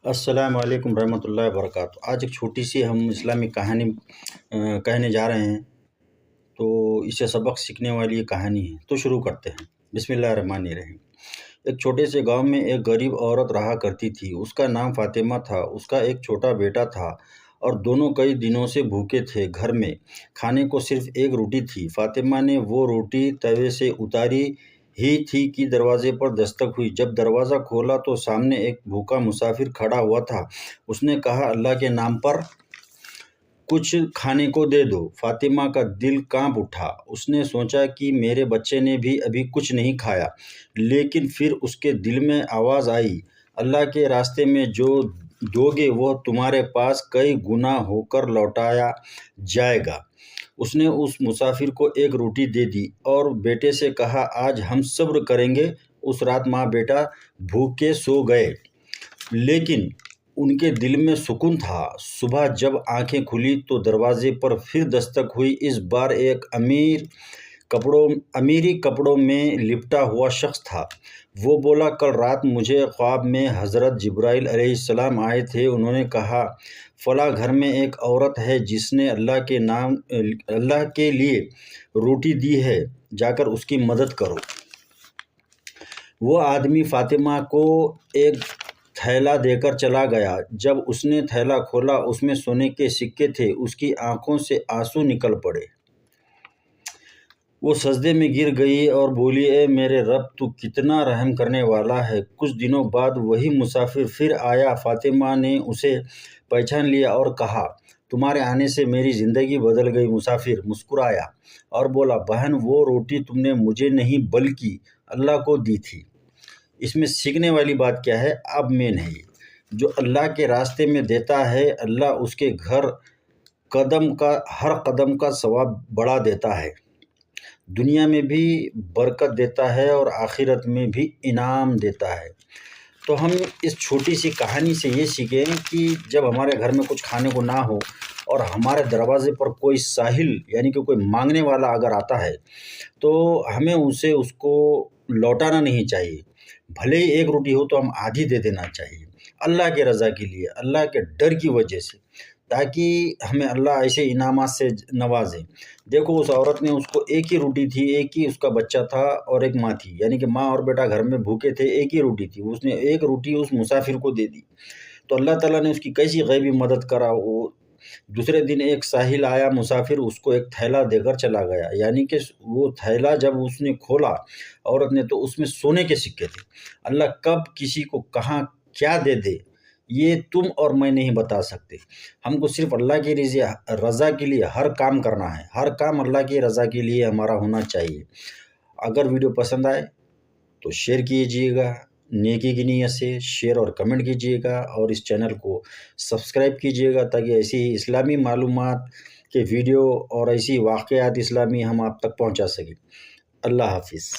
السلام علیکم ورحمۃ اللہ وبرکاتہ۔ آج ایک چھوٹی سی ہم اسلامی کہانی کہنے جا رہے ہیں، تو اسے سبق سیکھنے والی یہ کہانی ہے۔ تو شروع کرتے ہیں۔ بسم اللہ الرحمن الرحیم۔ ایک چھوٹے سے گاؤں میں ایک غریب عورت رہا کرتی تھی۔ اس کا نام فاطمہ تھا۔ اس کا ایک چھوٹا بیٹا تھا اور دونوں کئی دنوں سے بھوکے تھے۔ گھر میں کھانے کو صرف ایک روٹی تھی۔ فاطمہ نے وہ روٹی توے سے اتاری ہی تھی کہ دروازے پر دستک ہوئی۔ جب دروازہ کھولا تو سامنے ایک بھوکا مسافر کھڑا ہوا تھا۔ اس نے کہا، اللہ کے نام پر کچھ کھانے کو دے دو۔ فاطمہ کا دل کانپ اٹھا۔ اس نے سوچا کہ میرے بچے نے بھی ابھی کچھ نہیں کھایا، لیکن پھر اس کے دل میں آواز آئی، اللہ کے راستے میں جو دو گے وہ تمہارے پاس کئی گنا ہو کر لوٹایا جائے گا۔ اس نے اس مسافر کو ایک روٹی دے دی اور بیٹے سے کہا، آج ہم صبر کریں گے۔ اس رات ماں بیٹا بھوکے سو گئے، لیکن ان کے دل میں سکون تھا۔ صبح جب آنکھیں کھلی تو دروازے پر پھر دستک ہوئی۔ اس بار ایک امیری کپڑوں میں لپٹا ہوا شخص تھا۔ وہ بولا، کل رات مجھے خواب میں حضرت جبرائیل علیہ السلام آئے تھے۔ انہوں نے کہا، فلاں گھر میں ایک عورت ہے جس نے اللہ کے لیے روٹی دی ہے، جا کر اس کی مدد کرو۔ وہ آدمی فاطمہ کو ایک تھیلا دے کر چلا گیا۔ جب اس نے تھیلا کھولا، اس میں سونے کے سکے تھے۔ اس کی آنکھوں سے آنسو نکل پڑے۔ وہ سجدے میں گر گئی اور بولی، اے میرے رب، تو کتنا رحم کرنے والا ہے۔ کچھ دنوں بعد وہی مسافر پھر آیا۔ فاطمہ نے اسے پہچان لیا اور کہا، تمہارے آنے سے میری زندگی بدل گئی۔ مسافر مسکرایا اور بولا، بہن، وہ روٹی تم نے مجھے نہیں بلکہ اللہ کو دی تھی۔ اس میں سیکھنے والی بات کیا ہے؟ اب میں نہیں، جو اللہ کے راستے میں دیتا ہے، اللہ اس کے ہر قدم کا ثواب بڑھا دیتا ہے، دنیا میں بھی برکت دیتا ہے اور آخرت میں بھی انعام دیتا ہے۔ تو ہم اس چھوٹی سی کہانی سے یہ سیکھیں کہ جب ہمارے گھر میں کچھ کھانے کو نہ ہو اور ہمارے دروازے پر کوئی سائل یعنی کہ کوئی مانگنے والا اگر آتا ہے تو ہمیں اس کو لوٹانا نہیں چاہیے۔ بھلے ہی ایک روٹی ہو تو ہم آدھی دے دینا چاہیے، اللہ کے رضا کے لیے، اللہ کے ڈر کی وجہ سے، تاکہ ہمیں اللہ ایسے انعامات سے نوازے۔ دیکھو، اس عورت نے اس کو ایک ہی روٹی تھی، ایک ہی اس کا بچہ تھا اور ایک ماں تھی، یعنی کہ ماں اور بیٹا گھر میں بھوکے تھے، ایک ہی روٹی تھی۔ اس نے ایک روٹی اس مسافر کو دے دی، تو اللہ تعالیٰ نے اس کی کیسی غیبی مدد کرا۔ وہ دوسرے دن ایک ساحل آیا مسافر، اس کو ایک تھیلا دے کر چلا گیا، یعنی کہ وہ تھیلا جب اس نے کھولا عورت نے تو اس میں سونے کے سکے تھے۔ اللہ کب کسی کو کہاں کیا دے دے یہ تم اور میں نہیں بتا سکتے۔ ہم کو صرف اللہ کی رضا کے لیے ہر کام کرنا ہے، ہر کام اللہ کی رضا کے لیے ہمارا ہونا چاہیے۔ اگر ویڈیو پسند آئے تو شیئر کیجیے گا، نیکی کی نیت سے شیئر اور کمنٹ کیجیے گا، اور اس چینل کو سبسکرائب کیجیے گا تاکہ ایسی ہی اسلامی معلومات کے ویڈیو اور ایسی واقعات اسلامی ہم آپ تک پہنچا سکیں۔ اللہ حافظ۔